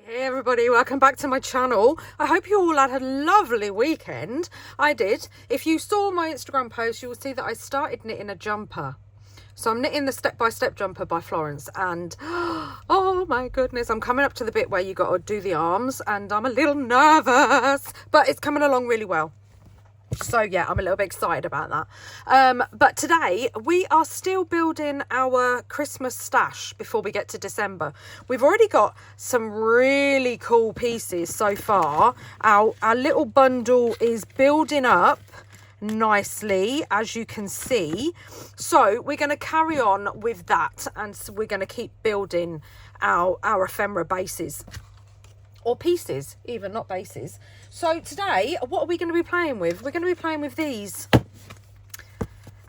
Hey everybody, welcome back to my channel. I hope you all had a lovely weekend. I did. If you saw my Instagram post, you will see that I started knitting a jumper. So I'm knitting the step-by-step jumper by Florence, and oh my goodness, I'm coming up to the bit where you got to do the arms, and I'm a little nervous, but it's coming along really well. So yeah, I'm a little bit excited about that. But today we are still building our Christmas stash before we get to December. We've already got some really cool pieces so far. Our little bundle is building up nicely, as you can see. So we're going to carry on with that, and so we're going to keep building our ephemera bases. Or pieces, even, not bases. So today, what are we going to be playing with? We're going to be playing with these.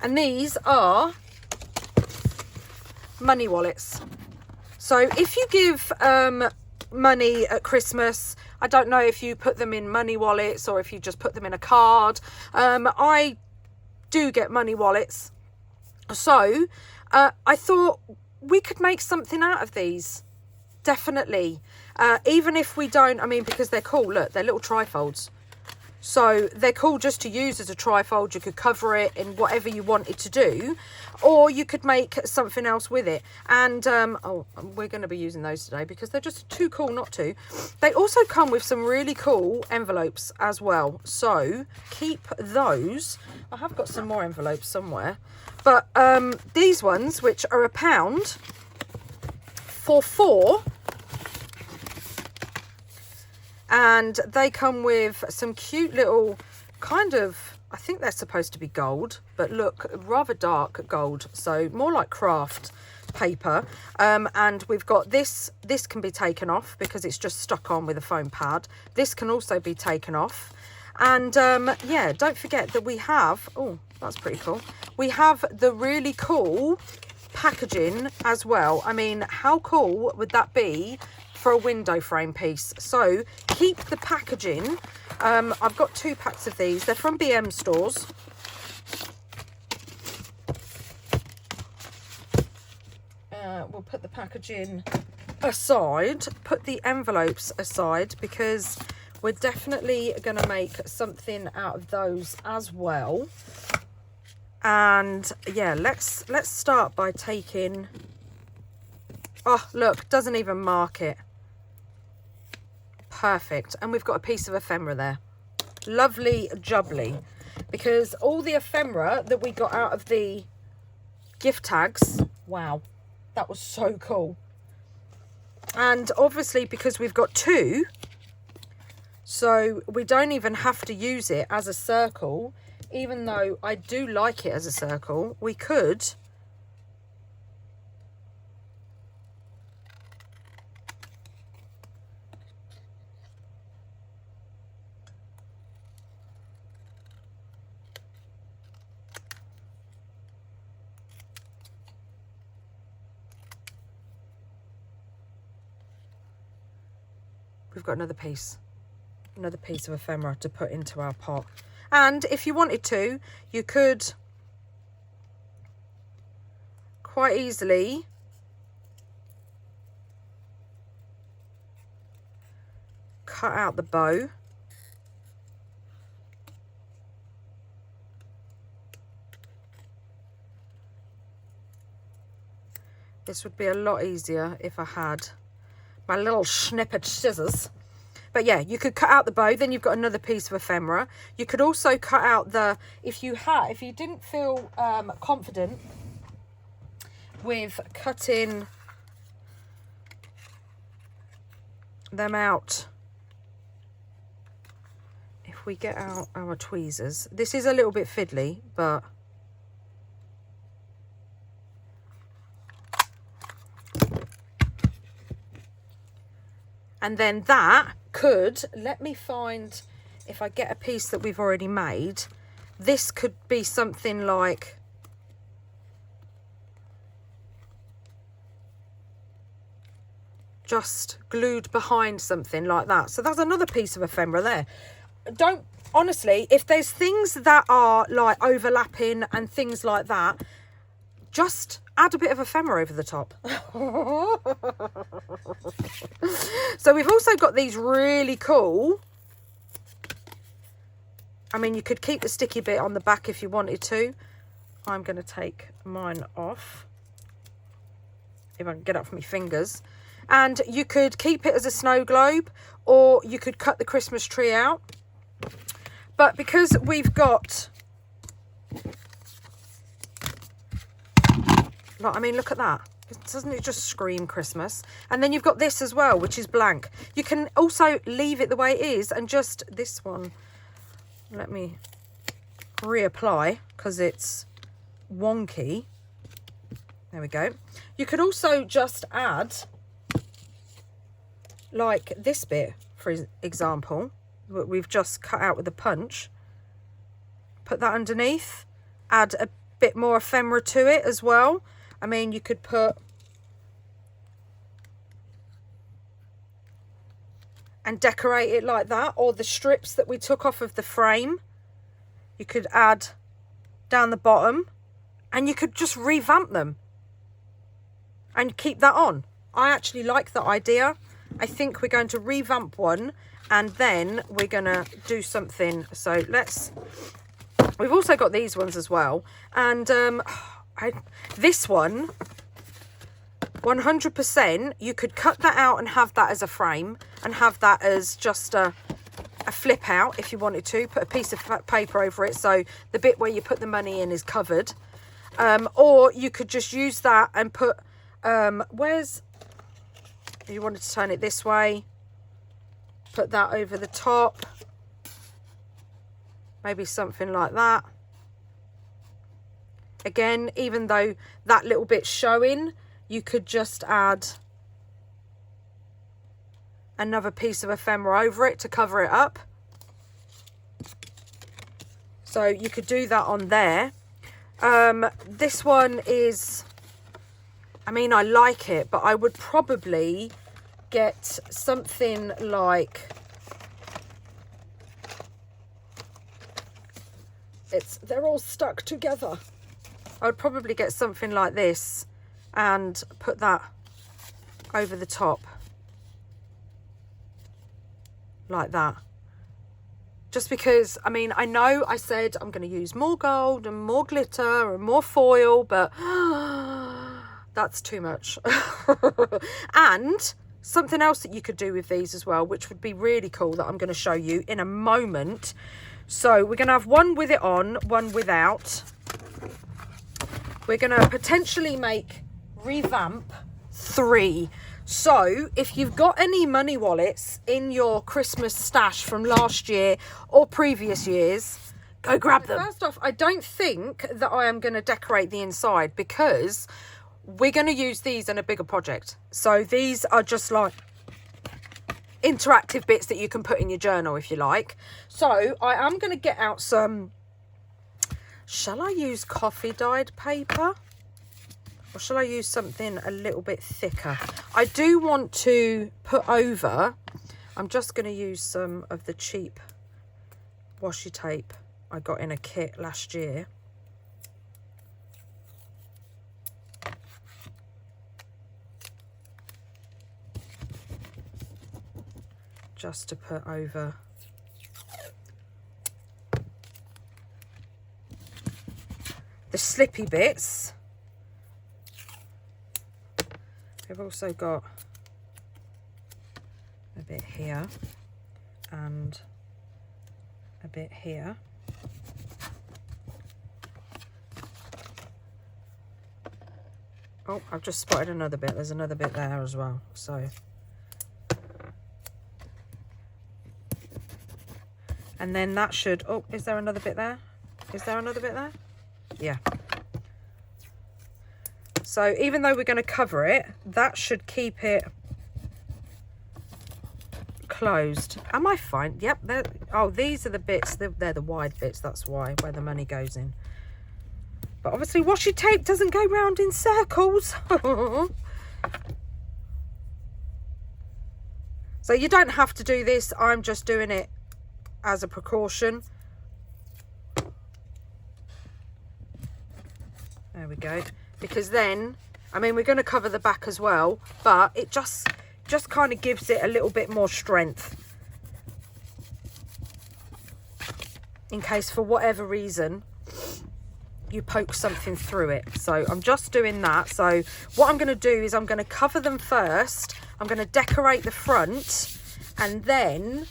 And these are money wallets. So if you give money at Christmas, I don't know if you put them in money wallets or if you just put them in a card. I do get money wallets. So I thought we could make something out of these. Definitely. Even if we don't, I mean, because they're cool. Look, they're little trifolds. So they're cool just to use as a trifold. You could cover it in whatever you wanted to do, or you could make something else with it. And oh, we're going to be using those today because they're just too cool not to. They also come with some really cool envelopes as well. So keep those. I have got some more envelopes somewhere. But these ones, which are £1 for 4, and they come with some cute little kind of, I think they're supposed to be gold, but look, rather dark gold, so more like craft paper. And we've got this can be taken off because it's just stuck on with a foam pad. This can also be taken off. And yeah, don't forget that we have, oh, that's pretty cool, we have the really cool packaging as well. I mean, how cool would that be for a window frame piece? So keep the packaging. I've got 2 packs of these. They're from BM stores. We'll put the packaging aside, put the envelopes aside, because we're definitely going to make something out of those as well. And yeah, let's start by taking, oh look, doesn't even mark it. Perfect. And we've got a piece of ephemera there. Lovely jubbly. Because all the ephemera that we got out of the gift tags, wow, that was so cool. And obviously because we've got 2, so we don't even have to use it as a circle. Even though I do like it as a circle, we could we've got another piece of ephemera to put into our pot. And if you wanted to, you could quite easily cut out the bow. This would be a lot easier if I had my little snippet scissors. But yeah, you could cut out the bow, then you've got another piece of ephemera. You could also cut out the, if you didn't feel confident with cutting them out, if we get out our tweezers, this is a little bit fiddly, but and then that could, let me find, if I get a piece that we've already made, this could be something like, just glued behind something like that. So that's another piece of ephemera there. Don't, honestly, if there's things that are like overlapping and things like that, just add a bit of ephemera over the top. So we've also got these really cool, I mean, you could keep the sticky bit on the back if you wanted to. I'm going to take mine off, if I can get up from my fingers. And you could keep it as a snow globe, or you could cut the Christmas tree out. But because we've got, like, I mean, look at that. Doesn't it just scream Christmas? And then you've got this as well, which is blank. You can also leave it the way it is, and just this one, let me reapply because it's wonky. There we go. You could also just add like this bit, for example, what we've just cut out with a punch. Put that underneath, add a bit more ephemera to it as well. I mean, you could put, and decorate it like that, or the strips that we took off of the frame, you could add down the bottom, and you could just revamp them and keep that on. I actually like that idea. I think we're going to revamp one, and then we're going to do something. So we've also got these ones as well. And this one, 100%, you could cut that out and have that as a frame, and have that as just a flip out if you wanted to. Put a piece of paper over it so the bit where you put the money in is covered. Or you could just use that and put, if you wanted to turn it this way, put that over the top. Maybe something like that. Again, even though that little bit's showing, you could just add another piece of ephemera over it to cover it up. So you could do that on there. This one is, I mean, I like it, but I would probably get something like, they're all stuck together. I would probably get something like this and put that over the top like that. Just because, I mean, I know I said I'm going to use more gold and more glitter and more foil, but that's too much. And something else that you could do with these as well, which would be really cool, that I'm going to show you in a moment. So we're going to have one with it on, one without. We're going to potentially make Revamp 3. So if you've got any money wallets in your Christmas stash from last year or previous years, go grab them. First off, I don't think that I am going to decorate the inside, because we're going to use these in a bigger project. So these are just like interactive bits that you can put in your journal if you like. So I am going to get out some, shall I use coffee dyed paper? Or shall I use something a little bit thicker? I do want to put over, I'm just going to use some of the cheap washi tape I got in a kit last year. Just to put over the slippy bits. We've also got a bit here and a bit here. Oh, I've just spotted another bit. There's another bit there as well. So, and then that should, oh, is there another bit there? Is there another bit there? Yeah. So even though we're going to cover it, that should keep it closed. Am I fine? Yep. Oh, these are the bits. They're the wide bits. That's why, where the money goes in. But obviously washi tape doesn't go round in circles. So you don't have to do this. I'm just doing it as a precaution. There we go. because then, I mean, we're going to cover the back as well, but it just kind of gives it a little bit more strength in case for whatever reason you poke something through it. So I'm just doing that. So what I'm going to do is I'm going to cover them first. I'm going to decorate the front, and then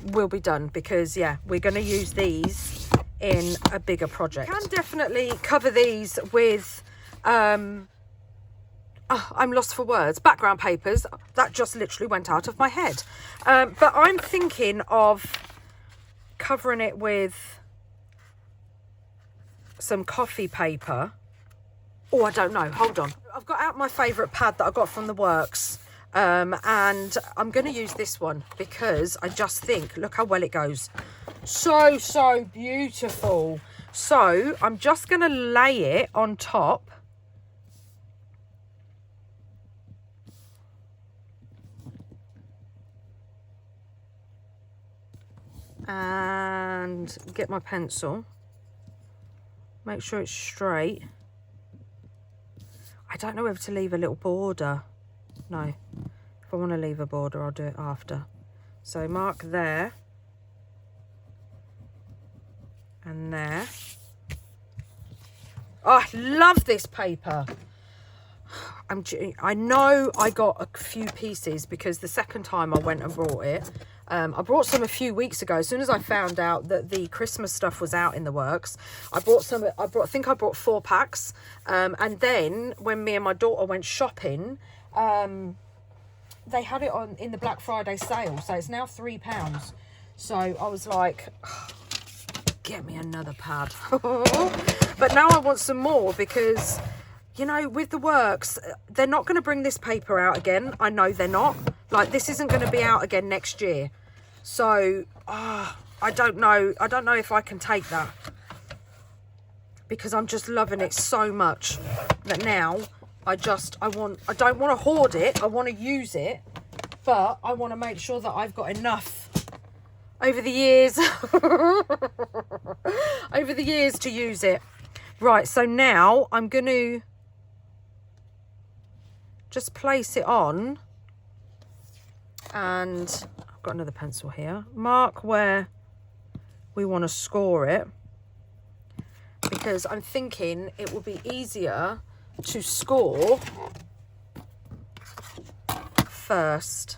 we'll be done, because yeah, we're going to use these in a bigger project. You can definitely cover these with I'm lost for words, background papers. That just literally went out of my head. But I'm thinking of covering it with some coffee paper. Oh, I don't know, hold on. I've got out my favourite pad that I got from the works, and I'm going to use this one because I just think, look how well it goes. So beautiful. So I'm just going to lay it on top. And get my pencil. Make sure it's straight. I don't know whether to leave a little border. No. If I want to leave a border, I'll do it after. So mark there. And there. Oh, I love this paper. I know I got a few pieces because the second time I went and brought it, I brought some a few weeks ago. As soon as I found out that the Christmas stuff was out in the works, I brought some. I think I brought 4 packs. And then when me and my daughter went shopping, they had it on in the Black Friday sale, so it's now £3. So I was like, oh, get me another pad. But now I want some more because, you know, with the works, they're not going to bring this paper out again. I know they're not. Like, this isn't going to be out again next year. So, I don't know. I don't know if I can take that, because I'm just loving it so much that now I don't want to hoard it. I want to use it, but I want to make sure that I've got enough over the years, to use it. Right, so now I'm going to just place it on, and I've got another pencil here. Mark where we want to score it, because I'm thinking it will be easier to score first.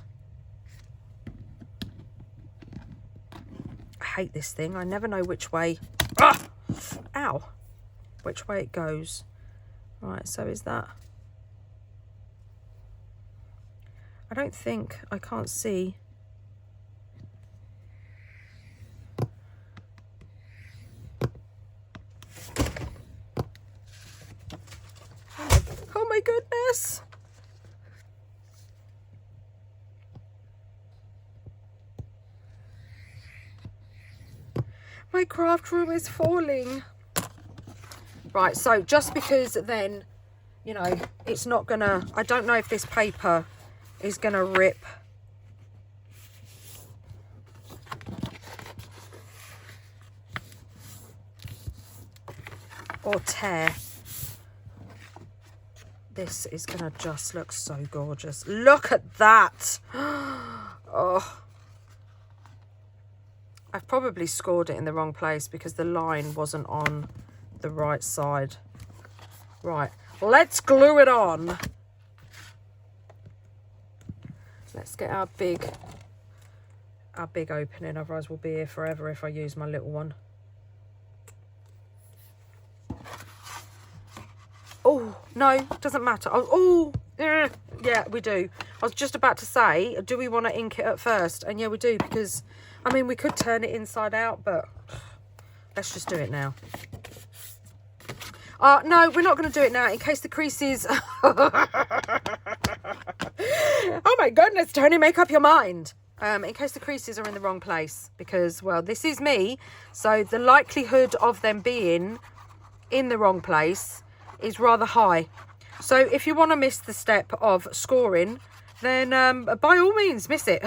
I hate this thing. I never know which way. Ow! Which way it goes. Right, so is that... I don't think, I can't see. Oh my goodness. My craft room is falling. Right, so just because then, you know, it's not gonna, I don't know if this paper is gonna rip. Or tear. This is gonna just look so gorgeous. Look at that. Oh. I've probably scored it in the wrong place because the line wasn't on the right side. Right, let's glue it on. Let's get our big opening, otherwise we'll be here forever if I use my little one. Oh, no, doesn't matter. Oh, yeah, we do. I was just about to say, do we want to ink it at first? And yeah, we do, because, I mean, we could turn it inside out, but let's just do it now. No, we're not going to do it now, in case the creases... Oh my goodness, Toni, make up your mind. In case the creases are in the wrong place, because, well, this is me, so the likelihood of them being in the wrong place is rather high. So if you want to miss the step of scoring, then by all means miss it.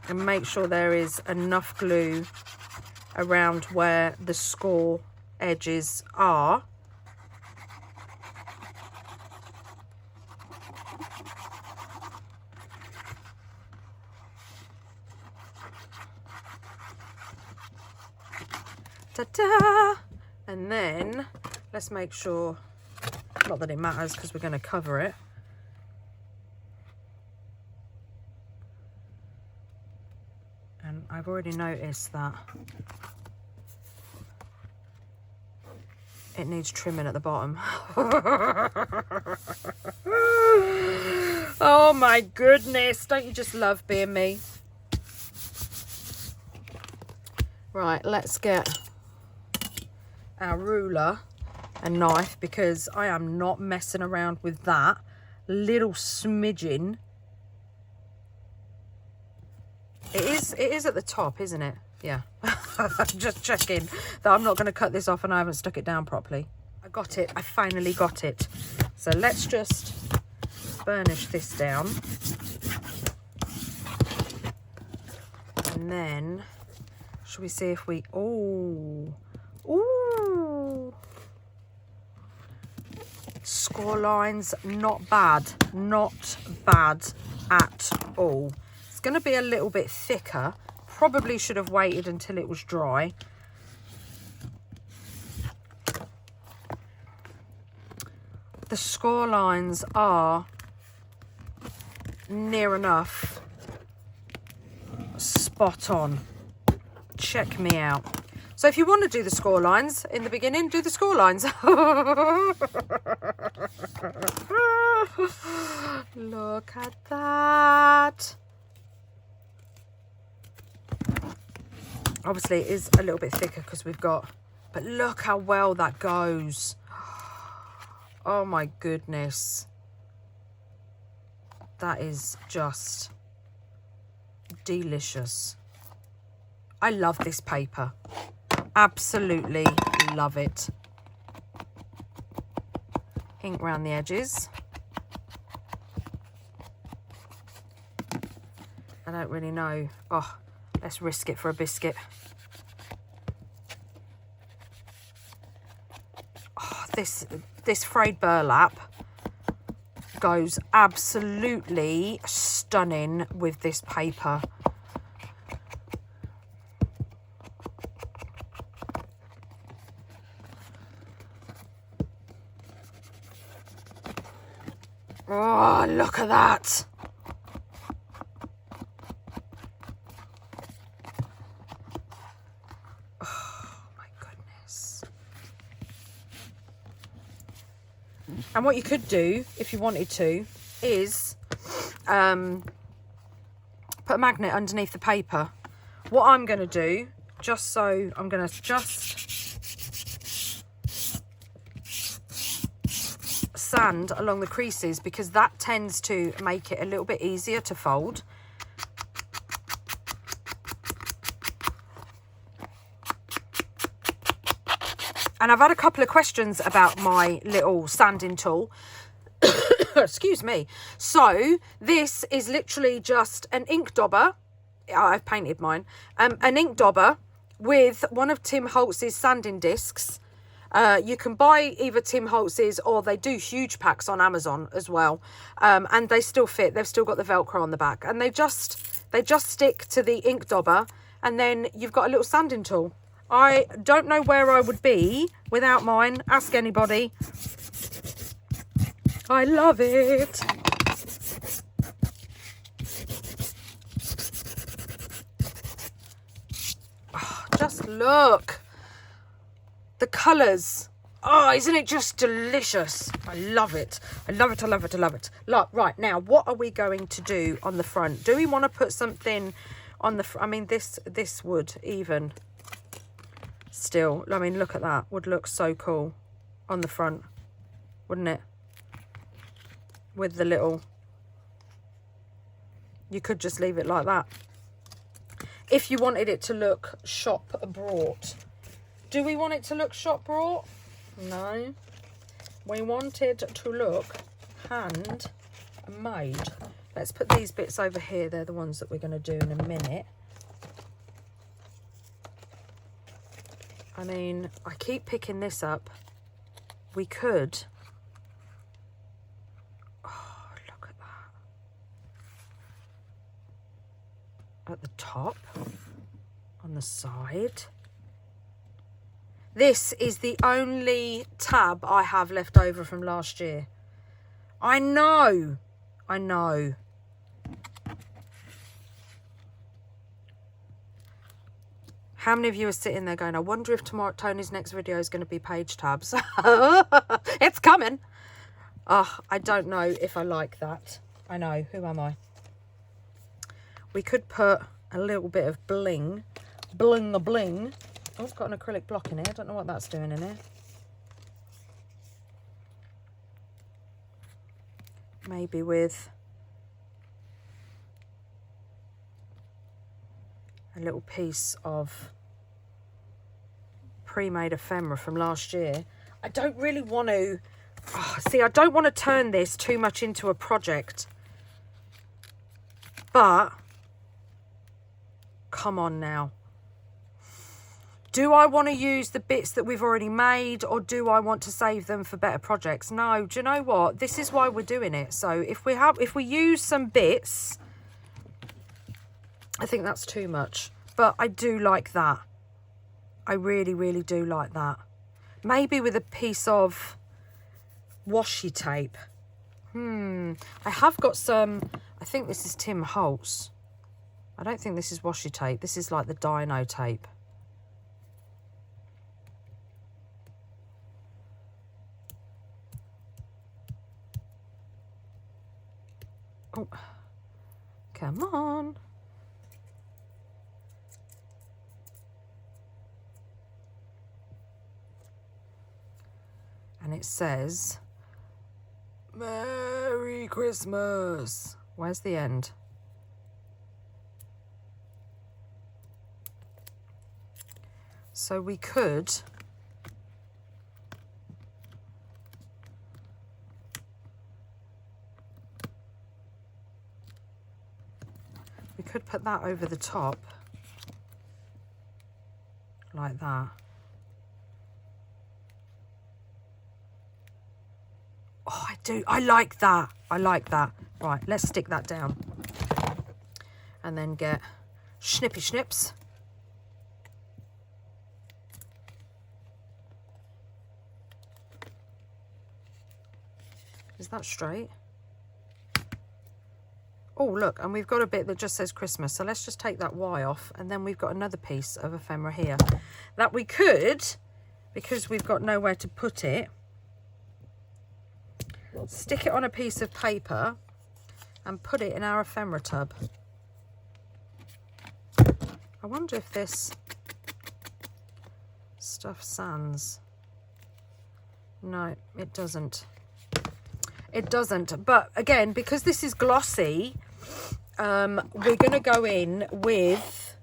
And make sure there is enough glue around where the score edges are ta-da! And then let's make sure, not that it matters because we're going to cover it. And I've already noticed that it needs trimming at the bottom. Oh my goodness, don't you just love being me? Right, let's get our ruler and knife, because I am not messing around with that little smidgen. It is at the top, isn't it? Yeah. Just checking that I'm not going to cut this off and I haven't stuck it down properly. I got it. I finally got it. So let's just burnish this down. And then, shall we see if we... Ooh. Ooh. Score lines, not bad. Not bad at all. It's going to be a little bit thicker. Probably should have waited until it was dry. The score lines are near enough spot on. Check me out. So if you want to do the score lines in the beginning, do the score lines. Look at that. Obviously it is a little bit thicker because we've got, but look how well that goes. Oh my goodness. That is just delicious. I love this paper. Absolutely love it. Ink around the edges. I don't really know. Oh, let's risk it for a biscuit. Oh, this frayed burlap goes absolutely stunning with this paper. Oh, look at that. Oh, my goodness. And what you could do, if you wanted to, is put a magnet underneath the paper. What I'm going to do, I'm going to just sand along the creases, because that tends to make it a little bit easier to fold. And I've had a couple of questions about my little sanding tool. Excuse me. So this is literally just an ink dauber. I've painted mine. An ink dauber with one of Tim Holtz's sanding discs. You can buy either Tim Holtz's, or they do huge packs on Amazon as well. And they still fit. They've still got the Velcro on the back. And they just stick to the ink dauber, and then you've got a little sanding tool. I don't know where I would be without mine. Ask anybody. I love it. Oh, just look. The colours. Oh, isn't it just delicious? I love it. I love it, I love it, I love it. Look, right, now, what are we going to do on the front? Do we want to put something on the front? I mean, this would even still, I mean, look at that. Would look so cool on the front, wouldn't it? With the little, you could just leave it like that. If you wanted it to look shop brought. Do we want it to look shop brought? No. We want it to look hand made. Let's put these bits over here. They're the ones that we're going to do in a minute. I I mean, I keep picking this up. We could. Oh, look at that. At the top, on the side. This is the only tab I have left over from last year. I know. I know. How many of you are sitting there going, I wonder if tomorrow Toni's next video is going to be page tabs? It's coming. Oh, I don't know if I like that. I know. Who am I? We could put a little bit of bling. Bling a bling. Oh, it's got an acrylic block in here. I don't know what that's doing in here. Maybe with a little piece of pre-made ephemera from last year. I don't really want to, see, I don't want to turn this too much into a project, but come on now. Do I want to use the bits that we've already made, or do I want to save them for better projects? No, do you know what? This is why we're doing it. So if we use some bits, I think that's too much, but I do like that. I really, really do like that. Maybe with a piece of washi tape. I have got some, I think this is Tim Holtz. I don't think this is washi tape. This is like the dino tape. Oh, come on. And it says, Merry Christmas. Where's the end? So we could put that over the top like that. Oh, I like that. I like that. Right, let's stick that down. And then get snippy snips. Is that straight? Oh, look, and we've got a bit that just says Christmas. So let's just take that Y off. And then we've got another piece of ephemera here that we could, because we've got nowhere to put it, stick it on a piece of paper and put it in our ephemera tub. I wonder if this stuff sands. No, it doesn't. It doesn't. But again, because this is glossy, we're going to go in with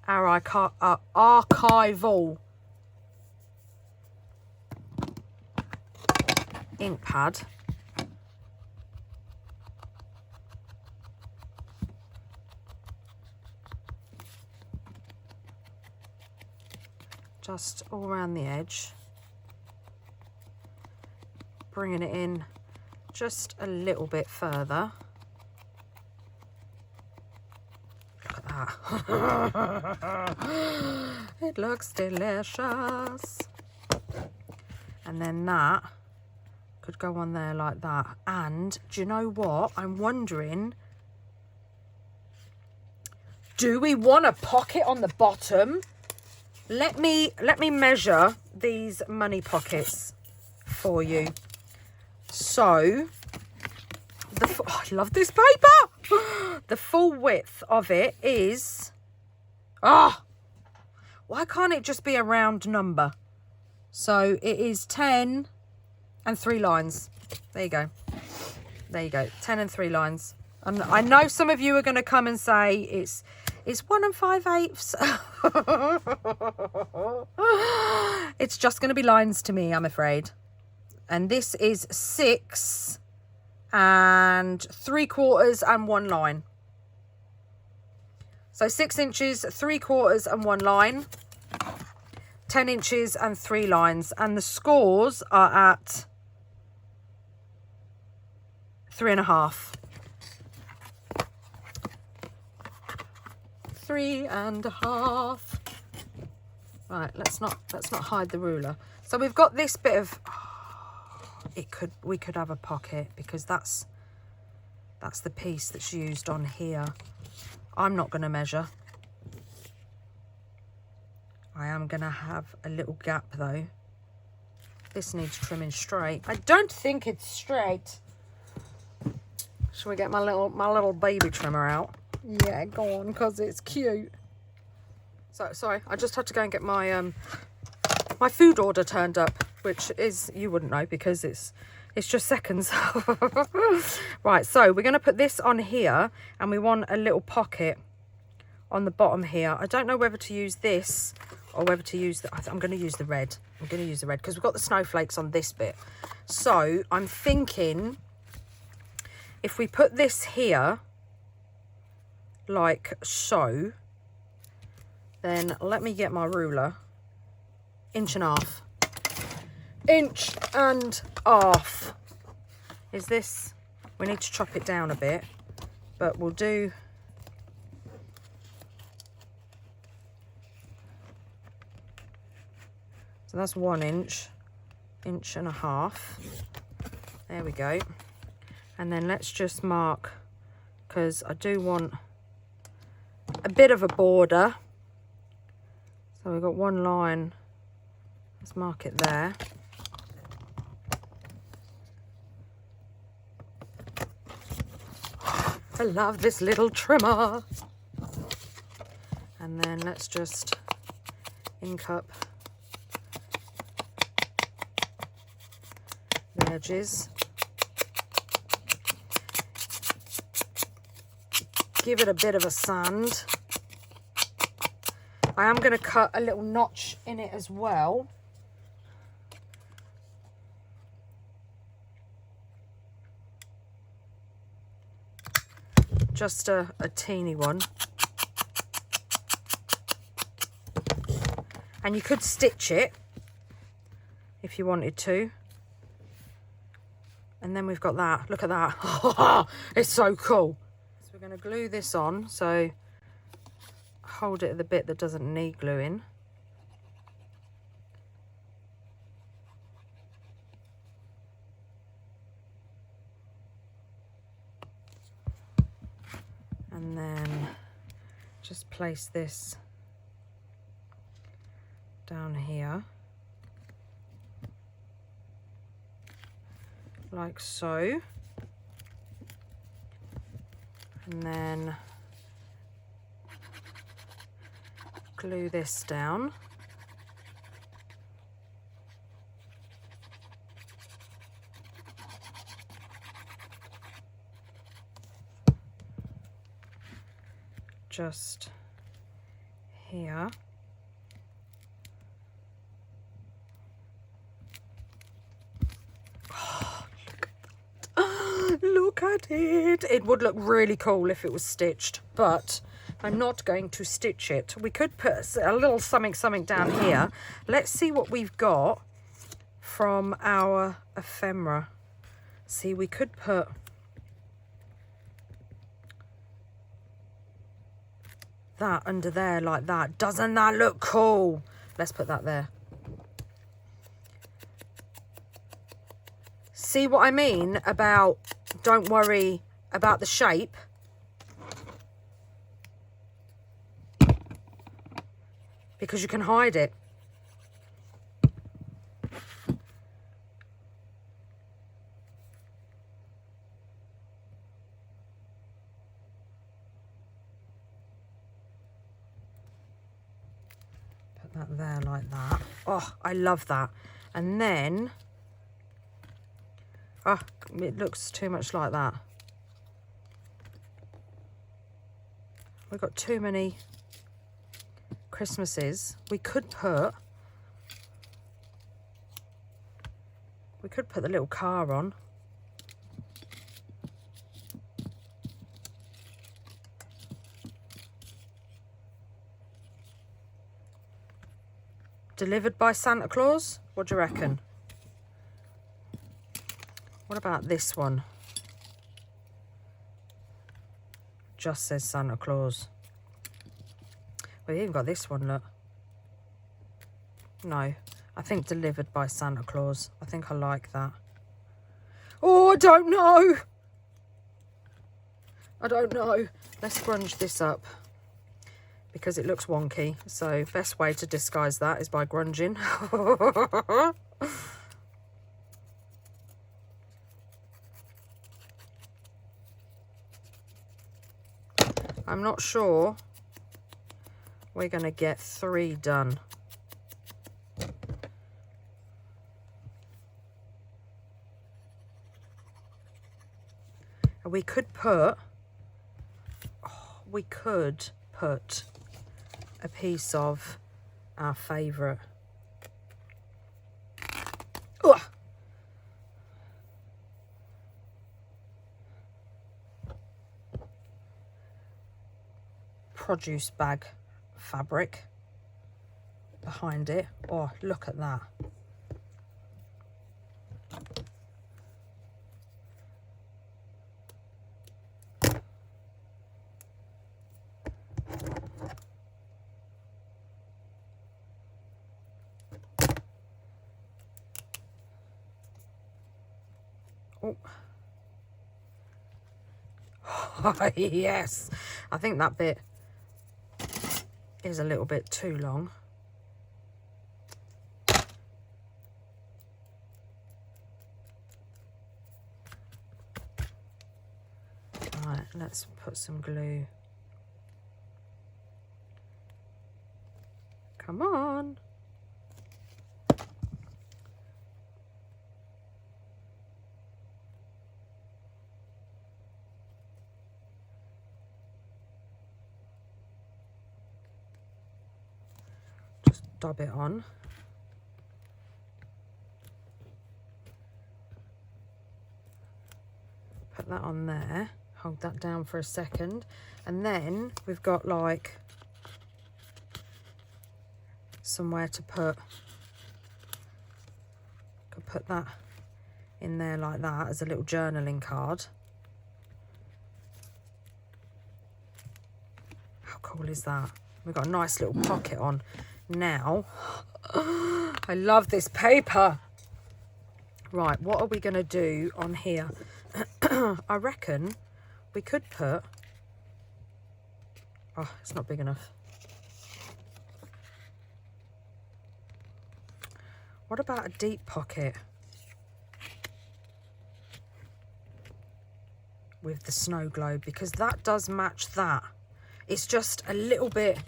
our archival ink pad. Just all around the edge. Bringing it in just a little bit further. Look at that. It looks delicious. And then that could go on there like that. And do you know what? I'm wondering, do we want a pocket on the bottom? Let me measure these money pockets for you. So, I love this paper. The full width of it is, why can't it just be a round number? So it is 10 and 3 lines. There you go. There you go. 10 and 3 lines. And I know some of you are going to come and say it's 1 5/8. It's just going to be lines to me, I'm afraid. And this is 6 3/4 and 1 line. So 6 inches, 3/4 and 1 line. 10 inches and 3 lines, and the scores are at 3.5. 3.5. Right, let's not hide the ruler. So we've got this bit of, we could have a pocket, because that's the piece that's used on here. I'm not going to measure. I am going to have a little gap though. This needs trimming straight. I don't think it's straight. Shall we get my little baby trimmer out? Yeah, go on, because it's cute. So sorry, I just had to go and get my my food order turned up, which is, you wouldn't know because it's just seconds. Right, so we're going to put this on here, and we want a little pocket on the bottom here. I don't know whether to use this or whether to use the, I'm going to use the red. I'm going to use the red because we've got the snowflakes on this bit. So I'm thinking if we put this here like so, then let me get my ruler. 1.5 inches. 1.5 is this. We need to chop it down a bit, but we'll do, so that's 1 inch, 1.5 inches. There we go. And then let's just mark, because I do want a bit of a border. So we've got one line. Let's mark it there. I love this little trimmer. And then let's just ink up the edges. Give it a bit of a sand. I am going to cut a little notch in it as well. Just a teeny one. And you could stitch it if you wanted to. And then we've got that. Look at that. It's so cool. So we're going to glue this on. So hold it at the bit that doesn't need gluing. And then just place this down here, like so. And then glue this down. Just here. Oh, look at it. It would look really cool if it was stitched, but I'm not going to stitch it. We could put a little something down here. Let's see what we've got from our ephemera. See, we could put that under there like that. Doesn't that look cool? Let's put that there. See what I mean about don't worry about the shape? Because you can hide it. That there like that. Oh, I love that. And then, oh, it looks too much like that. We've got too many Christmases. We could put the little car on. Delivered by Santa Claus? What do you reckon? What about this one? Just says Santa Claus. We've even got this one, look. No, I think delivered by Santa Claus. I think I like that. Oh, I don't know. I don't know. Let's grunge this up because it looks wonky. So best way to disguise that is by grunging. I'm not sure we're going to get 3 done. And we could put, a piece of our favourite. Produce bag fabric behind it. Oh, look at that. Oh. Yes, I think that bit is a little bit too long. Right, let's put some glue. Come on. Dab it on. Put that on there. Hold that down for a second. And then we've got like somewhere to put. Could put that in there like that as a little journaling card. How cool is that? We've got a nice little pocket on. Now, I love this paper. Right, what are we going to do on here? I reckon we could put... Oh, it's not big enough. What about a deep pocket? With the snow globe, because that does match that. It's just a little bit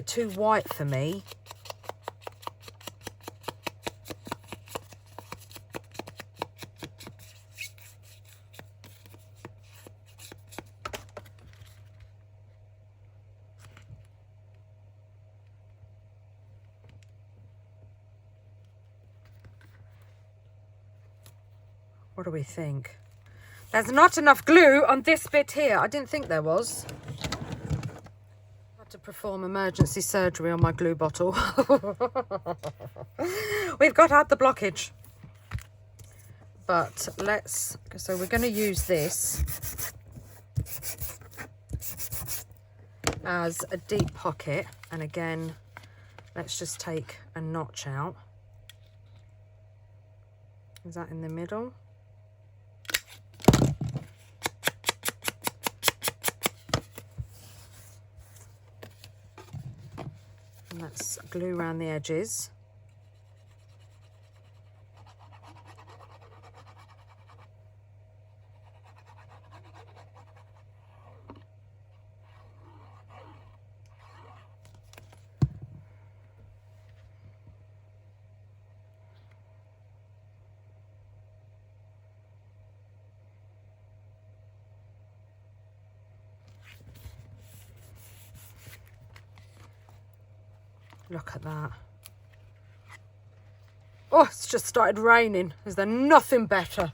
too white for me. What do we think? There's not enough glue on this bit here. I didn't think there was. To perform emergency surgery on my glue bottle. We've got out the blockage. But so we're going to use this as a deep pocket. And again, let's just take a notch out. Is that in the middle? And let's glue around the edges. Look at that. Oh, it's just started raining. Is there nothing better?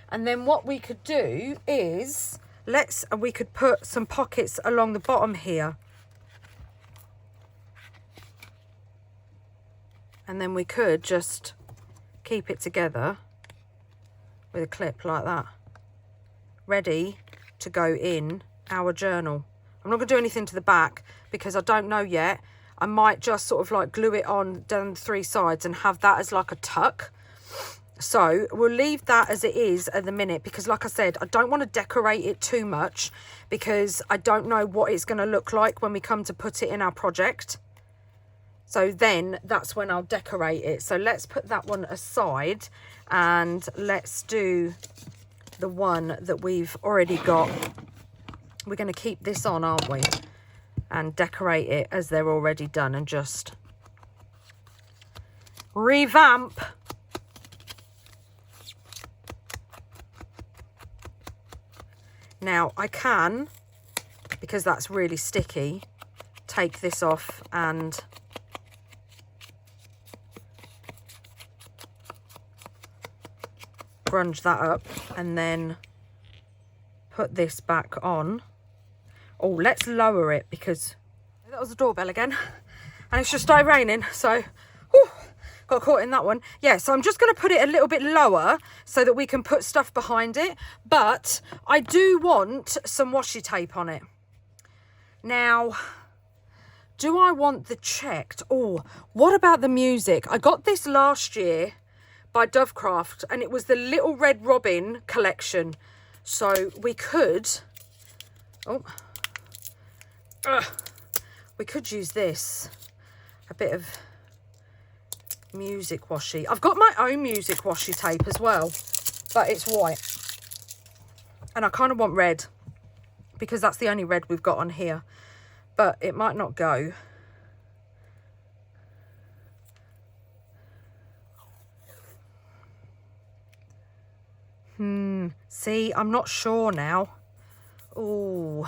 And then what we could do is, we could put some pockets along the bottom here. And then we could just keep it together with a clip like that, ready to go in our journal. I'm not going to do anything to the back because I don't know yet. I might just sort of like glue it on down the 3 sides and have that as like a tuck. So we'll leave that as it is at the minute, because like I said, I don't want to decorate it too much because I don't know what it's going to look like when we come to put it in our project. So then that's when I'll decorate it. So let's put that one aside and let's do the one that we've already got. We're going to keep this on, aren't we? And decorate it as they're already done and just revamp. Now I can, because that's really sticky, take this off and grunge that up and then put this back on. Oh, let's lower it because that was the doorbell again and it's just started raining, so whew, got caught in that one. Yeah, so I'm just going to put it a little bit lower so that we can put stuff behind it, but I do want some washi tape on it. Now, do I want the checked? Oh, what about the music? I got this last year by Dovecraft and it was the Little Red Robin collection. So we could, we could use this, a bit of music washi. I've got my own music washi tape as well, but it's white. And I kind of want red because that's the only red we've got on here, but it might not go. See, I'm not sure now. Oh,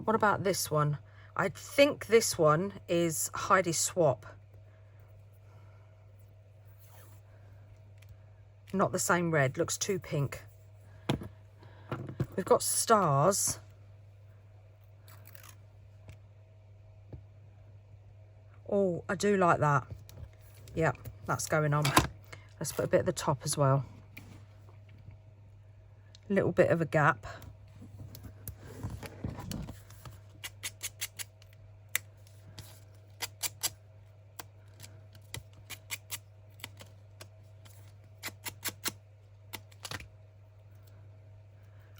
what about this one? I think this one is Heidi Swap. Not the same red, looks too pink. We've got stars. Oh, I do like that. Yeah, that's going on. Let's put a bit at the top as well. Little bit of a gap.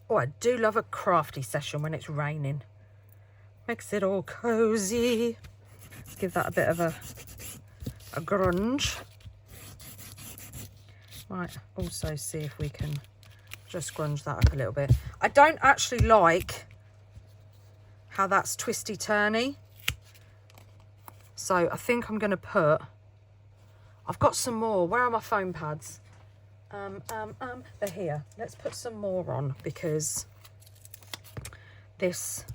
Oh, I do love a crafty session when it's raining. Makes it all cozy. Let's give that a bit of a grunge. Might also see if we can just grunge that up a little bit. I don't actually like how that's twisty turny, so I think I'm going to put, I've got some more. Where are my foam pads? They're here. Let's put some more on because this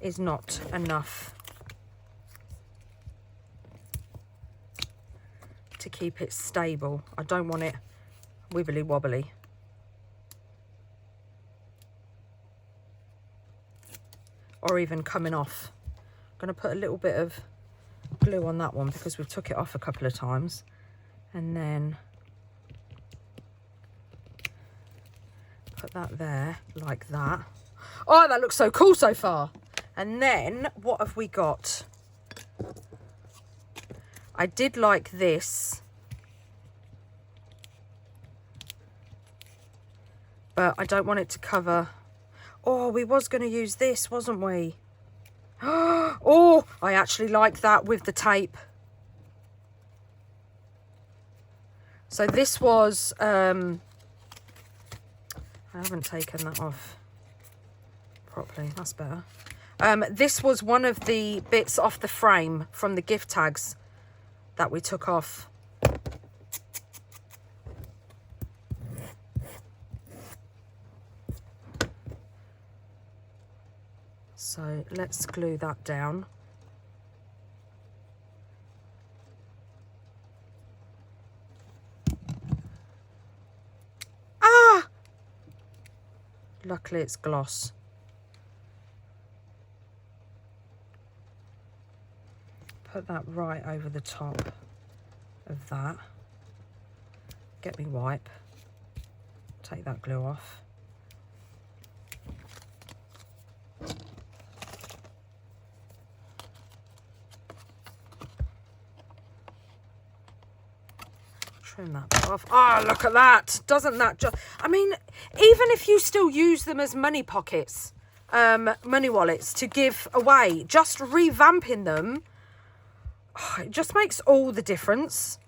is not enough to keep it stable. I don't want it wibbly wobbly. Or even coming off. I'm going to put a little bit of glue on that one because we've took it off a couple of times. And then put that there like that. Oh, that looks so cool so far. And then what have we got? I did like this, but I don't want it to cover. Oh, we was going to use this, wasn't we? Oh, I actually like that with the tape. So this was, I haven't taken that off properly. That's better. This was one of the bits off the frame from the gift tags that we took off. So let's glue that down. Ah! Luckily it's gloss. Put that right over the top. of that. Get me wipe. Take that glue off. Trim that bit off. Oh, look at that. Doesn't that just... I mean, even if you still use them as money pockets, money wallets to give away, just revamping them, oh, it just makes all the difference.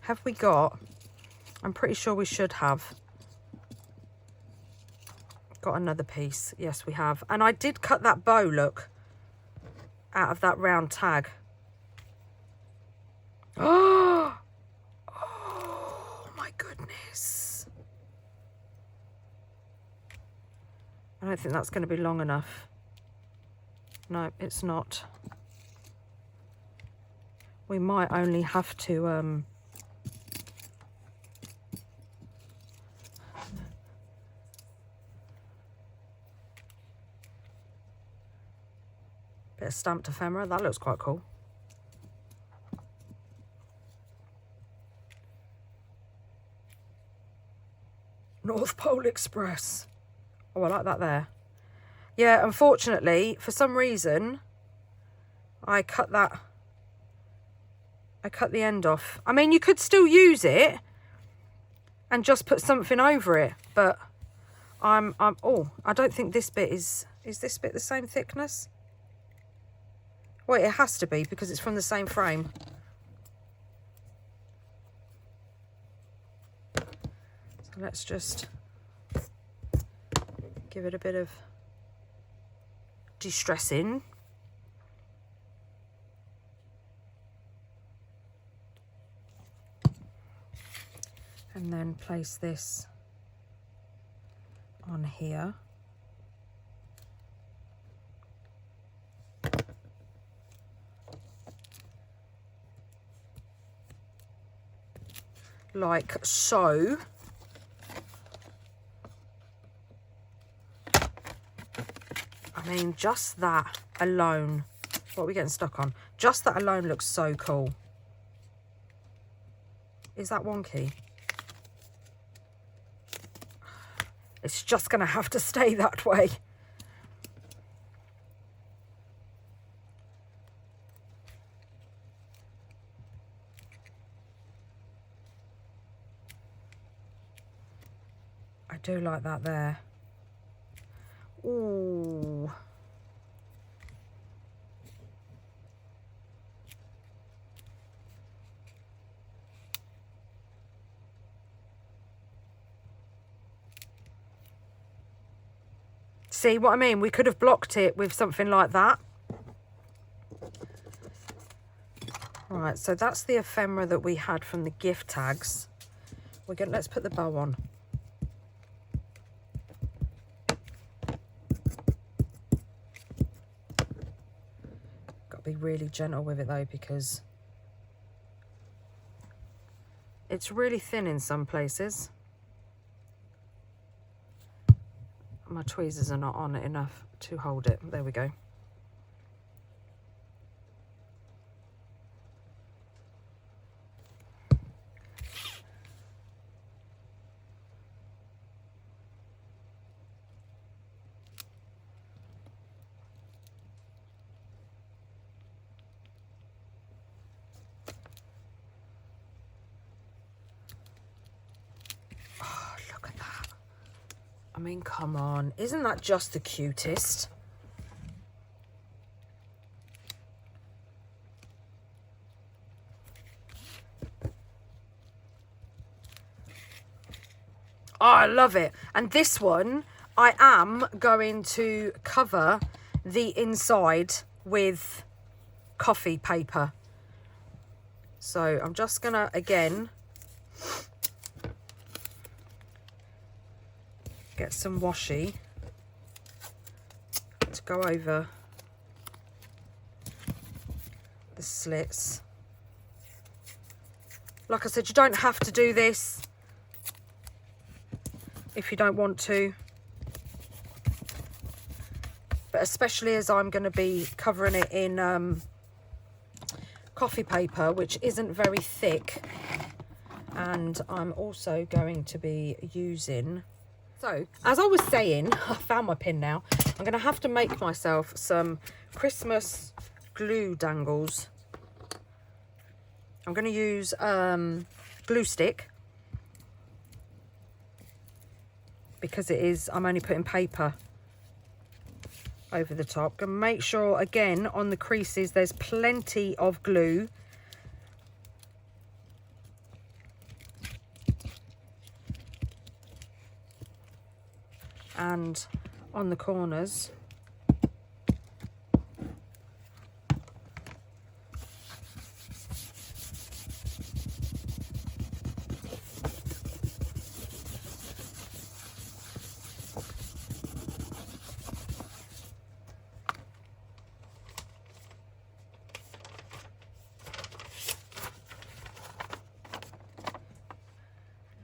Have we got... I'm pretty sure we should have got another piece. Yes, we have. And I did cut that bow, look, out of that round tag. Oh, oh my goodness. I don't think that's going to be long enough. No, it's not. We might only have to... bit of stamped ephemera. That looks quite cool. North Pole Express. Oh, I like that there. Yeah, unfortunately, for some reason, I cut the end off. I mean, you could still use it and just put something over it, but oh, I don't think this bit is this bit the same thickness? Well, it has to be because it's from the same frame. So let's just give it a bit of de-stressing. And then place this on here. Like so. I mean, just that alone. What are we getting stuck on? Just that alone looks so cool. Is that wonky? It's just going to have to stay that way. I do like that there. Ooh. See what I mean? We could have blocked it with something like that. Right, so that's the ephemera that we had from the gift tags. Let's put the bow on. Got to be really gentle with it though, because it's really thin in some places. My tweezers are not on it enough to hold it. There we go. I mean, come on. Isn't that just the cutest? Oh, I love it. And this one, I am going to cover the inside with Kofi paper. So I'm just going to, again, get some washi to go over the slits. Like I said, you don't have to do this if you don't want to, but especially as I'm going to be covering it in coffee paper, which isn't very thick. And I'm also going to be using, so as I was saying, I found my pin now. I'm going to have to make myself some Christmas glue dangles. I'm going to use glue stick, because it is, I'm only putting paper over the top. Gonna make sure again on the creases there's plenty of glue. And on the corners.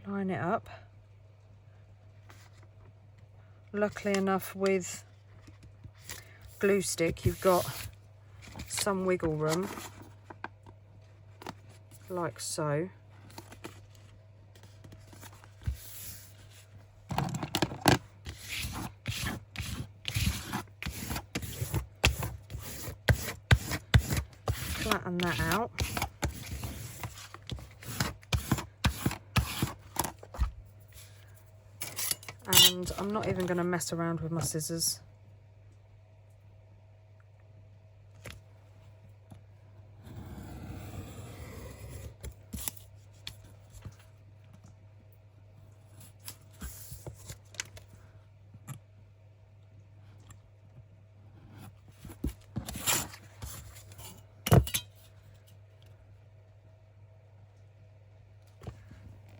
Line it up. Luckily enough with glue stick you've got some wiggle room, like so. Flatten that out. And I'm not even going to mess around with my scissors.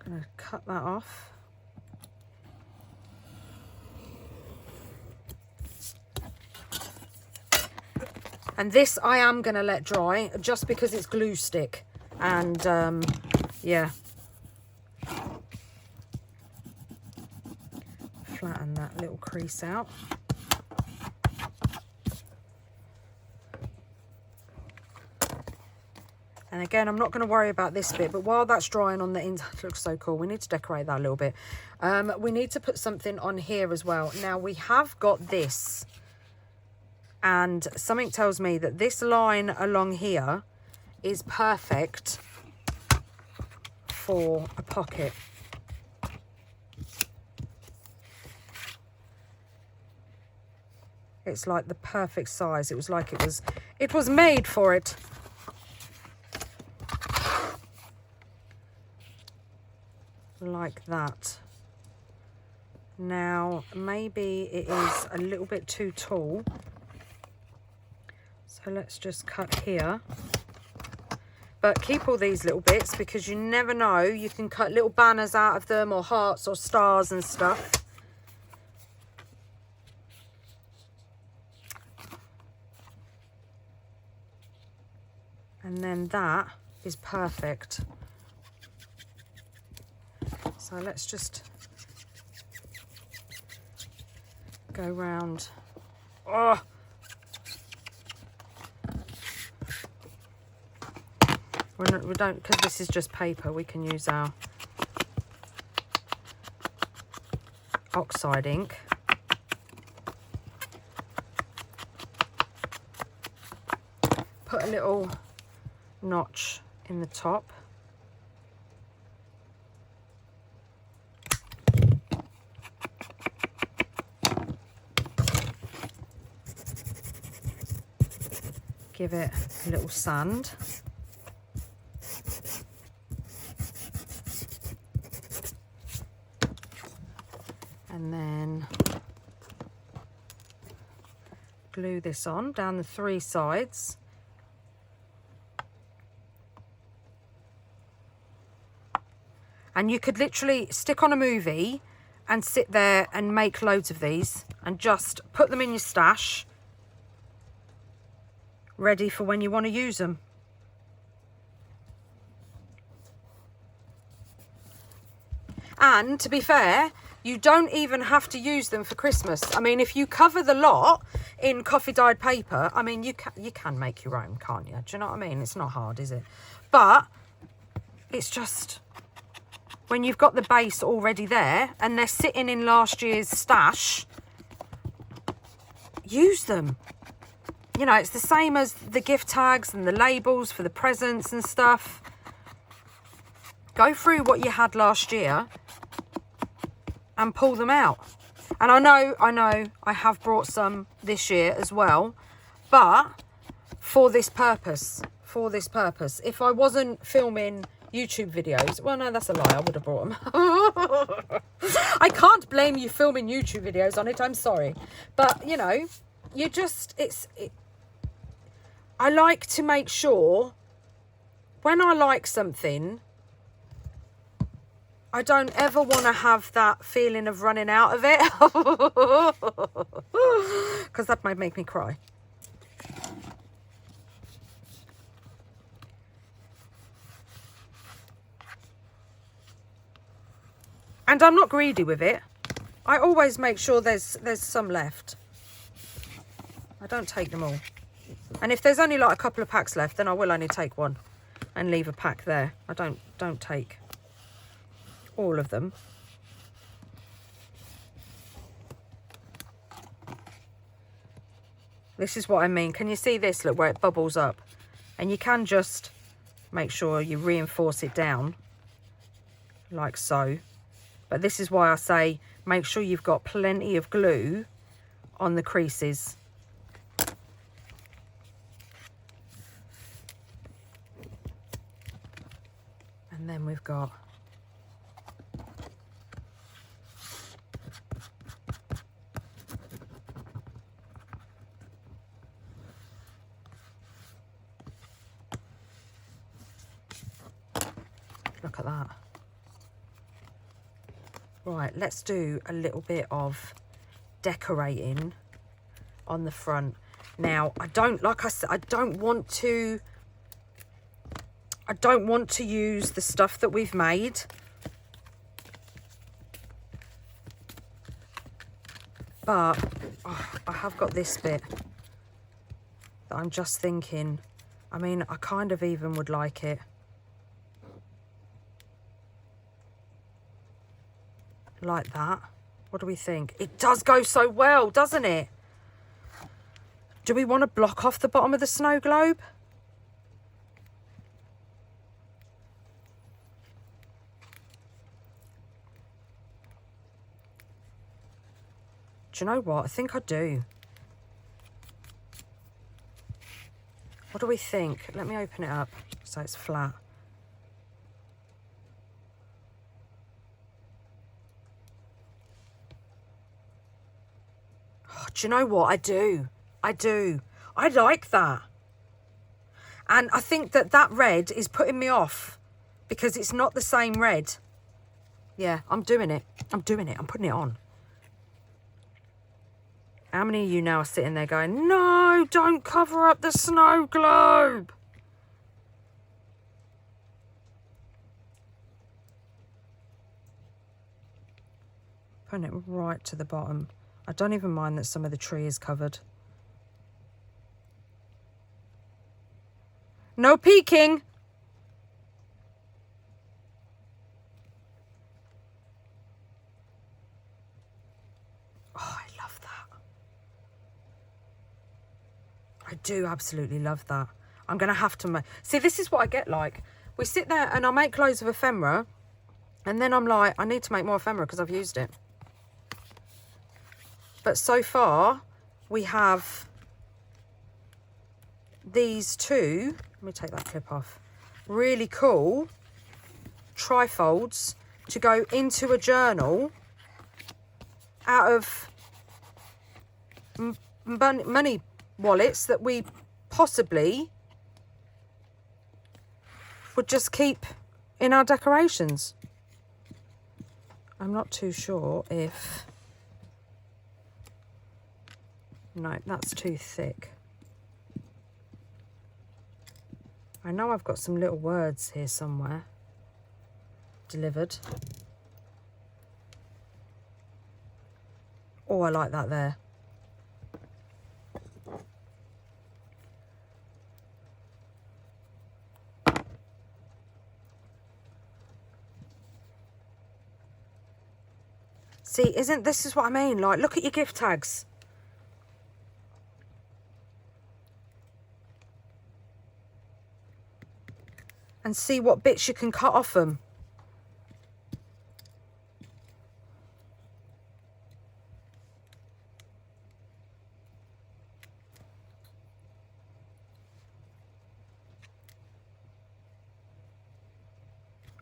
I'm going to cut that off. And this I am going to let dry just because it's glue stick. And yeah. Flatten that little crease out. And again, I'm not going to worry about this bit, but while that's drying on the inside, it looks so cool. We need to decorate that a little bit. We need to put something on here as well. Now we have got this. And something tells me that this line along here is perfect for a pocket. It's like the perfect size. It was like it was made for it. Like that. Now, maybe it is a little bit too tall. So let's just cut here. But keep all these little bits because you never know. You can cut little banners out of them or hearts or stars and stuff. And then that is perfect. So let's just go round. Oh! We don't, because this is just paper, we can use our oxide ink. Put a little notch in the top. Give it a little sand. And then glue this on down the three sides. And you could literally stick on a movie and sit there and make loads of these and just put them in your stash, ready for when you want to use them. And to be fair, You don't even have to use them for Christmas. I mean, if you cover the lot in coffee dyed paper, I mean, you can make your own, can't you? Do you know what I mean? It's not hard, is it? But it's just when you've got the base already there and they're sitting in last year's stash, use them. You know, it's the same as the gift tags and the labels for the presents and stuff. Go through what you had last year and pull them out. And I know I have brought some this year as well, but for this purpose, if I wasn't filming YouTube videos, well, no, that's a lie, I would have brought them. I can't blame you filming YouTube videos on it, I'm sorry. But, you know, you just, I like to make sure when I like something, I don't ever want to have that feeling of running out of it. Because that might make me cry. And I'm not greedy with it. I always make sure there's some left. I don't take them all. And if there's only like a couple of packs left, then I will only take one and leave a pack there. I don't take all of them. This is what I mean. Can you see this? Look where it bubbles up. And you can just make sure you reinforce it down like so. But this is why I say make sure you've got plenty of glue on the creases. And then we've got look at that. Right, let's do a little bit of decorating on the front. Now, like I said, I don't want to use the stuff that we've made. But I have got this bit that I'm just thinking, I mean, I kind of even would like it like that. What do we think? It does go so well, doesn't it? Do we want to block off the bottom of the snow globe? Do you know what? I think I do. What do we think? Let me open it up so it's flat. Oh, do you know what? I do. I like that. And I think that red is putting me off because it's not the same red. Yeah, I'm doing it. I'm putting it on. How many of you now are sitting there going, no, don't cover up the snow globe? Putting it right to the bottom. I don't even mind that some of the tree is covered. No peeking. Oh, I love that. I do absolutely love that. I'm going to have to make... See, this is what I get like. We sit there and I make loads of ephemera. And then I'm like, I need to make more ephemera because I've used it. But so far, we have these two. Let me take that clip off. Really cool trifolds to go into a journal out of money wallets that we possibly would just keep in our decorations. I'm not too sure if... No, that's too thick. I know I've got some little words here somewhere. Delivered. Oh, I like that there. See, this is what I mean? Like, look at your gift tags. And see what bits you can cut off them.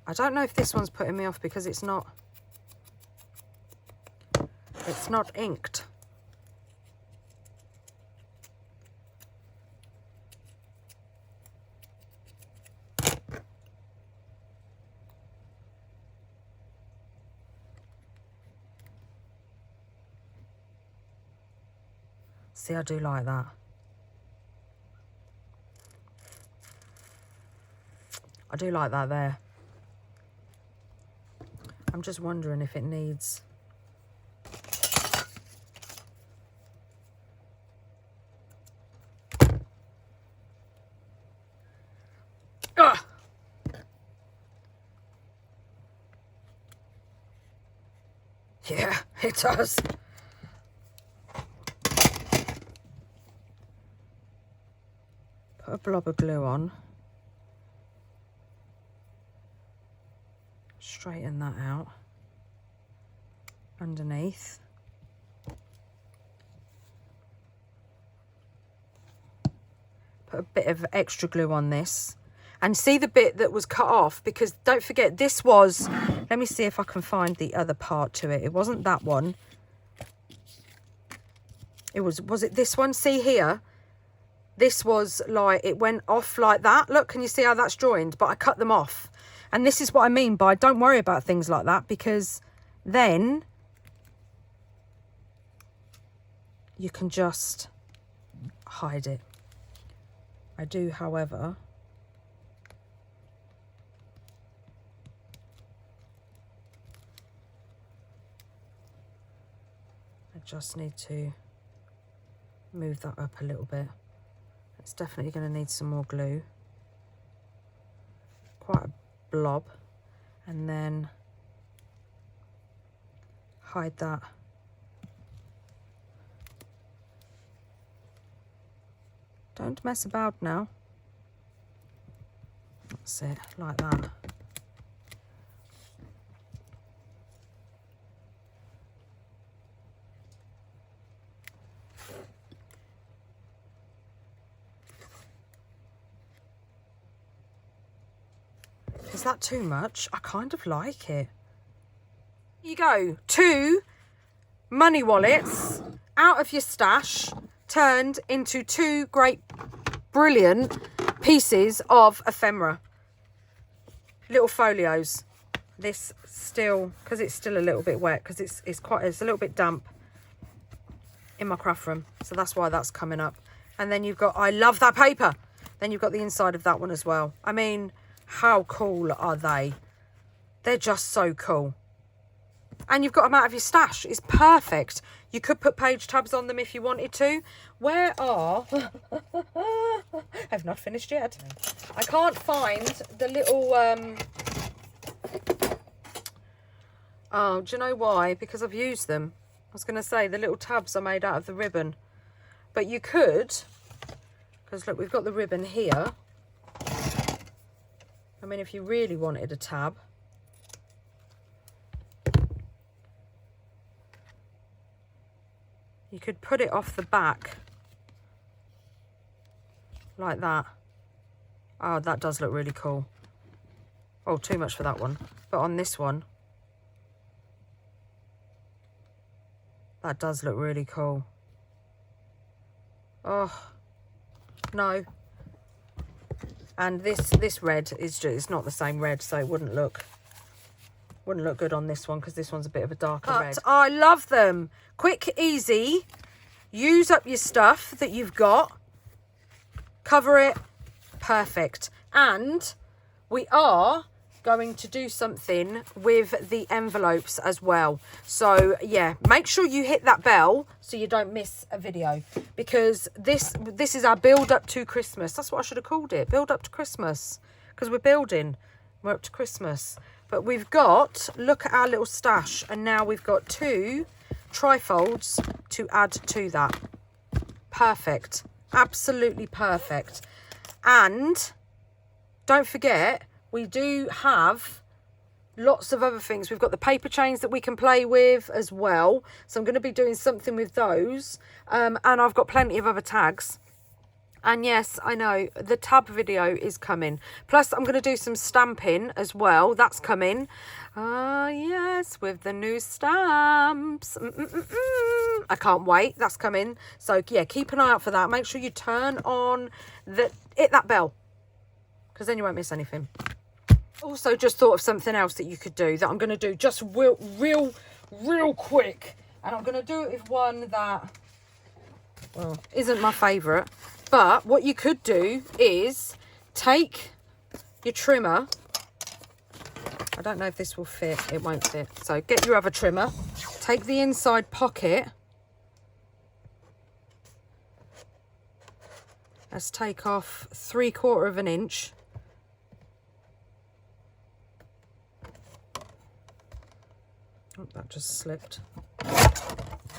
I don't know if this one's putting me off because it's not inked. See, I do like that. I do like that there. I'm just wondering if it needs... Ugh! Yeah, it does. Put a blob of glue on. Straighten that out underneath. Put a bit of extra glue on this. And see the bit that was cut off, because don't forget this was, let me see if I can find the other part to it. It wasn't that one. It was it this one? See here? This was like, it went off like that. Look, can you see how that's joined? But I cut them off. And this is what I mean by don't worry about things like that, because then you can just hide it. I do, however, I just need to move that up a little bit. It's definitely going to need some more glue. Quite a blob. And then hide that. Don't mess about now. That's it, like that. Is that too much? I kind of like it. Here you go. 2 money wallets out of your stash turned into 2 great, brilliant pieces of ephemera. Little folios. This still, because it's still a little bit wet, because it's a little bit damp in my craft room. So that's why that's coming up. And then you've got, I love that paper. Then you've got the inside of that one as well. I mean, how cool are they? They're just so cool. And you've got them out of your stash. It's perfect. You could put page tabs on them if you wanted to. Where are... I've not finished yet. I can't find the little... Oh, do you know why? Because I've used them. I was going to say the little tabs are made out of the ribbon. But you could... Because look, we've got the ribbon here. I mean, if you really wanted a tab, you could put it off the back like that. Oh, that does look really cool. Oh, too much for that one. But on this one, that does look really cool. Oh, no. And this red is just, it's not the same red, so it wouldn't look good on this one, because this one's a bit of a darker red. I love them. Quick, easy. Use up your stuff that you've got. Cover it. Perfect. And we are going to do something with the envelopes as well. So yeah, make sure you hit that bell so you don't miss a video, because this is our build up to Christmas. That's what I should have called it, build up to Christmas, because we're building, we're up to Christmas. But we've got, look at our little stash, and now we've got 2 trifolds to add to that. Perfect, absolutely perfect. And don't forget, we do have lots of other things. We've got the paper chains that we can play with as well, so I'm going to be doing something with those, and I've got plenty of other tags. And yes, I know the tab video is coming, plus I'm going to do some stamping as well. That's coming. Yes, with the new stamps. I can't wait, that's coming. So yeah, keep an eye out for that. Make sure you turn on hit that bell, because then you won't miss anything. Also, just thought of something else that you could do that I'm going to do just real quick. And I'm going to do it with one that, well, isn't my favourite. But what you could do is take your trimmer. I don't know if this will fit. It won't fit. So get your other trimmer. Take the inside pocket. Let's take off 3/4 of an inch. Oh, that just slipped.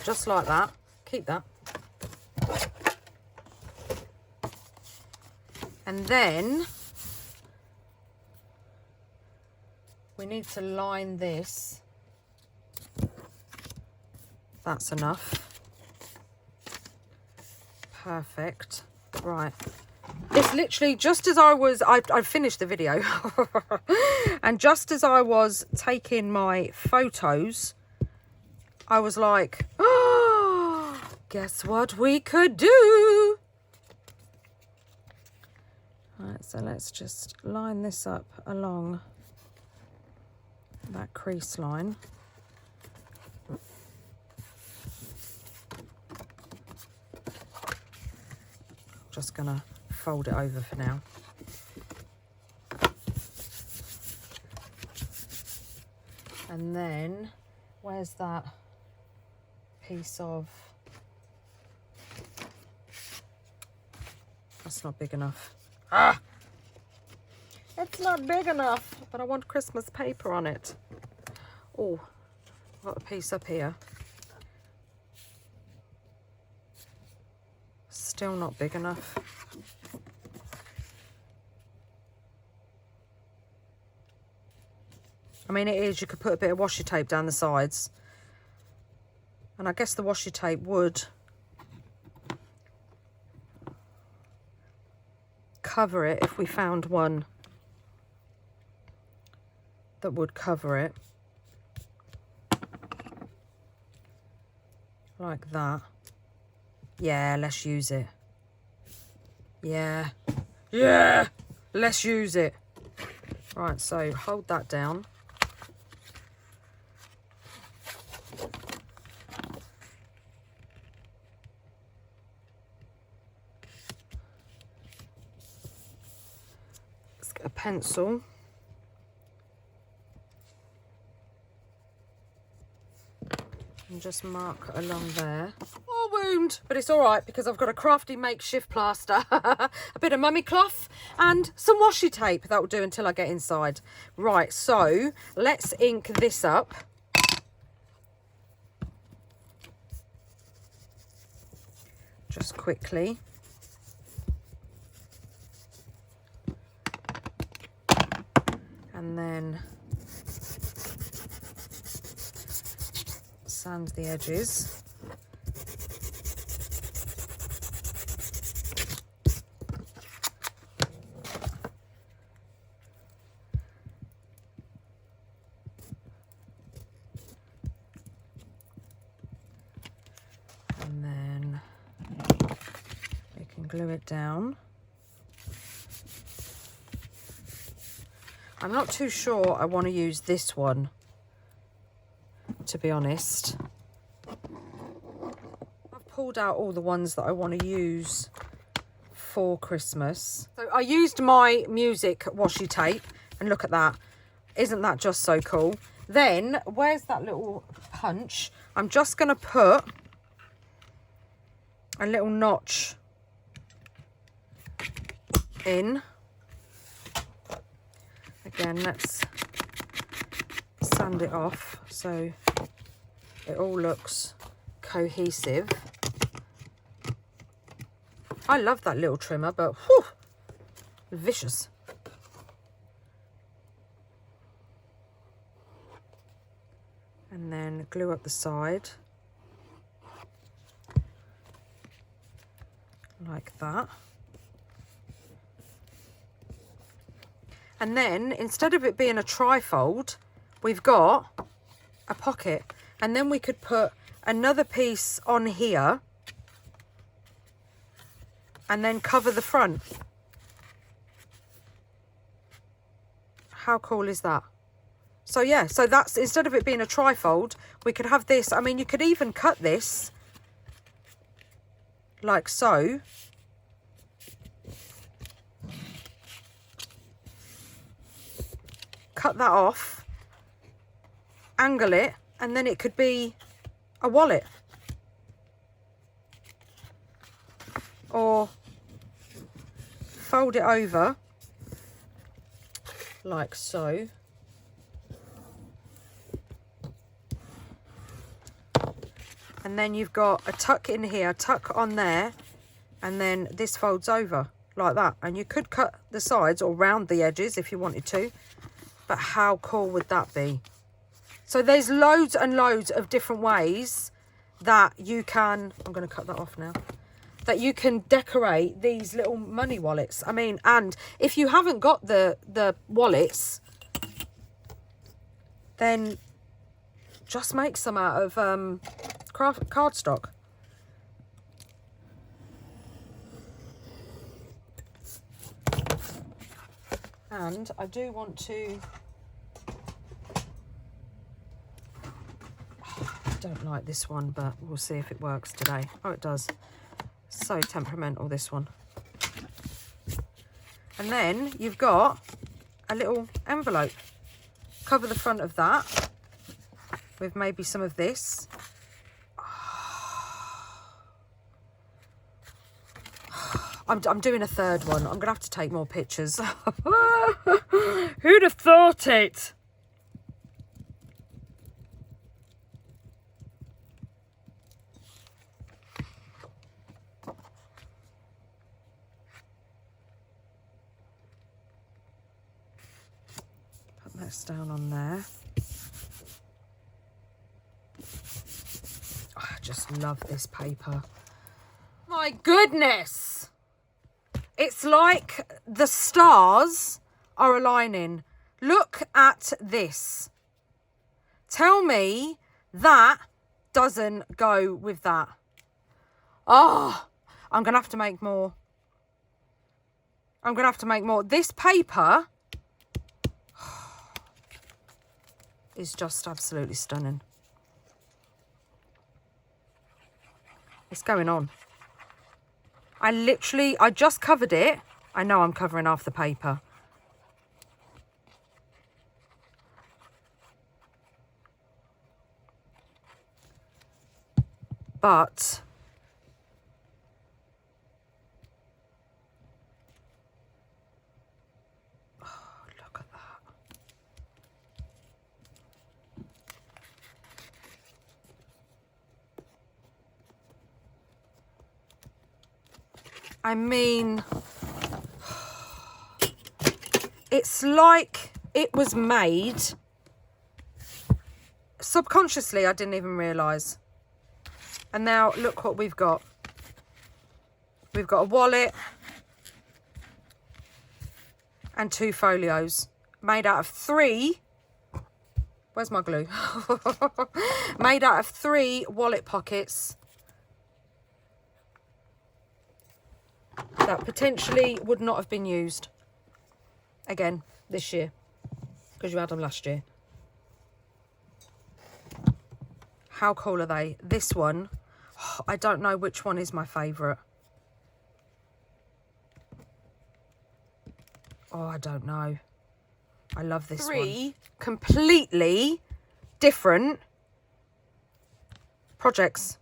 Just like that. Keep that. And then we need to line this. That's enough. Perfect. Right. It's literally just as I finished the video and just as I was taking my photos, I was like, oh, guess what we could do? Right, so let's just line this up along that crease line. Just gonna fold it over for now. And then where's that piece of, that's not big enough. Ah, it's not big enough, but I want Christmas paper on it. Oh, I've got a piece up here. Still not big enough. I mean, it is, you could put a bit of washi tape down the sides. And I guess the washi tape would cover it if we found one that would cover it. Like that. Yeah, let's use it. Yeah. Yeah! Let's use it. Right, so hold that down. Let's get a pencil. And just mark along there. Oh, wound! But it's all right because I've got a Crafty makeshift plaster, a bit of mummy cloth and some washi tape. That will do until I get inside. Right, so let's ink this up. Just quickly. And then sand the edges. And then we can glue it down. I'm not too sure I want to use this one, to be honest. I've pulled out all the ones that I want to use for Christmas. So I used my music washi tape, and look at that. Isn't that just so cool? Then, where's that little punch? I'm just going to put a little notch in. Again, let's sand it off so it all looks cohesive. I love that little trimmer, but whew, vicious. And then glue up the side like that. And then instead of it being a trifold, we've got a pocket, and then we could put another piece on here and then cover the front. How cool is that? So yeah, so that's, instead of it being a trifold, we could have this. I mean, you could even cut this like so. Cut that off, angle it, and then it could be a wallet. Or fold it over like so. And then you've got a tuck in here, tuck on there, and then this folds over like that. And you could cut the sides or round the edges if you wanted to. But how cool would that be? So there's loads and loads of different ways that you can, I'm going to cut that off now, that you can decorate these little money wallets. I mean, and if you haven't got the wallets, then just make some out of cardstock. And I do want to, I don't like this one, but we'll see if it works today. Oh, it does. So temperamental, this one. And then you've got a little envelope. Cover the front of that with maybe some of this. I'm doing a third one. I'm going to have to take more pictures. Who'd have thought it? Put this down on there. Oh, I just love this paper. My goodness! It's like the stars are aligning. Look at this. Tell me that doesn't go with that. Oh, I'm going to have to make more. I'm going to have to make more. This paper is just absolutely stunning. It's going on. I just covered it. I know I'm covering half the paper. But oh, look at that. I mean, it's like it was made subconsciously. I didn't even realise. And now look what we've got. We've got a wallet and 2 folios made out of 3. Where's my glue? Made out of 3 wallet pockets that potentially would not have been used again this year because you had them last year. How cool are they? This one, oh, I don't know which one is my favourite. Oh, I don't know. I love this one. 3 completely different projects.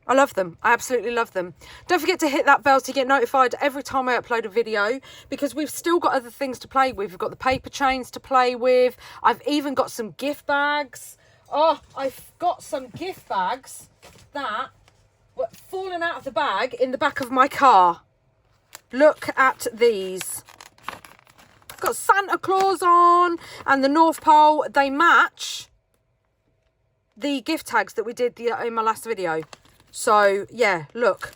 I love them. I absolutely love them. Don't forget to hit that bell to get notified every time I upload a video, because we've still got other things to play with. We've got the paper chains to play with. I've even got some gift bags. Oh, I've got some gift bags that were falling out of the bag in the back of my car. Look at these. Got Santa Claus on and the North Pole. They match the gift tags that we did in my last video. So yeah, look,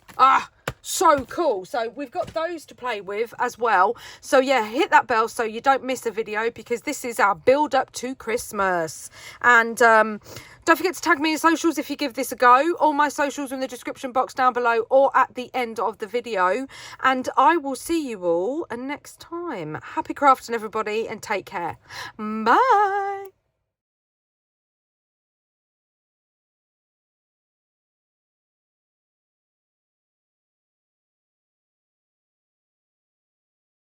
so cool. So we've got those to play with as well. So yeah, hit that bell so you don't miss a video, because this is our build up to Christmas. And don't forget to tag me in socials if you give this a go. All my socials are in the description box down below or at the end of the video. And I will see you all next time. Happy crafting, everybody, and take care. Bye.